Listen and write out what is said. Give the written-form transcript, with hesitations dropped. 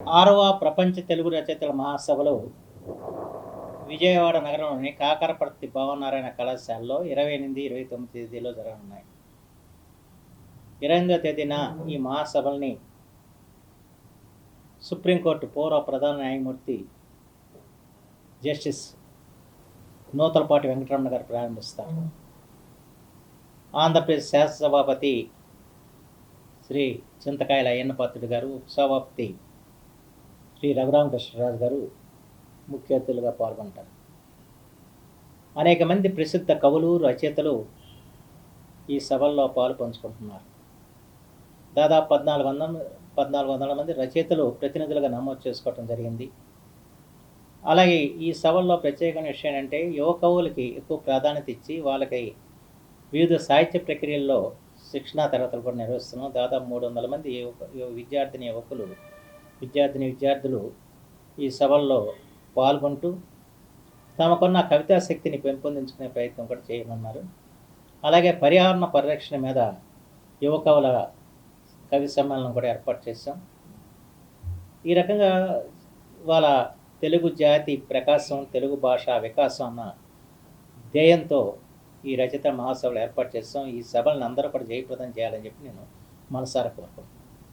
6వ ప్రపంచ తెలుగు రచయితల మహాసభలు విజయవాడ నగరంలోని కాకరపర్తి భావనారాయణ కళాశాలలో 28, 29 తేదీలో జరగనున్నాయి. 28వ తేదీన ఈ మహాసభల్ని సుప్రీంకోర్టు పూర్వ ప్రధాన న్యాయమూర్తి జస్టిస్ నూతలపాటి వెంకటరమణ గారు ప్రారంభిస్తారు. ఆంధ్రప్రదేశ్ శాసనసభాపతి శ్రీ చింతకాయల అయ్యన్నపాత్రుడు గారు, ఉపసభాపతి శ్రీ రఘురామకృష్ణరాజు గారు ముఖ్య అతిథులుగా పాల్గొంటారు. అనేక మంది ప్రసిద్ధ కవులు, రచయితలు ఈ సభల్లో పాలు పంచుకుంటున్నారు. దాదాపు 1400 మంది రచయితలు ప్రతినిధులుగా నమోదు చేసుకోవటం జరిగింది. అలాగే ఈ సభల్లో ప్రత్యేకమైన విషయం ఏంటంటే, యువ కవులకి ఎక్కువ ప్రాధాన్యత ఇచ్చి వాళ్ళకి వివిధ సాహిత్య ప్రక్రియల్లో శిక్షణా తరగతులు కూడా నిర్వహిస్తున్నాం. దాదాపు 300 మంది విద్యార్థులు ఈ సభల్లో పాల్గొంటూ తమకున్న కవితా శక్తిని పెంపొందించుకునే ప్రయత్నం కూడా చేయమన్నారు. అలాగే పర్యావరణ పరిరక్షణ మీద యువ కవుల కవి సమ్మేళనం కూడా ఏర్పాటు చేశాం. ఈ రకంగా వాళ్ళ తెలుగు జాతి ప్రకాశం, తెలుగు భాష వికాసం అన్న ధ్యేయంతో ఈ రచయిత మహాసభలు ఏర్పాటు చేస్తాం. ఈ సభలను అందరూ కూడా జయప్రదం చేయాలని చెప్పి నేను మనసారా కోరుకుంటున్నాను.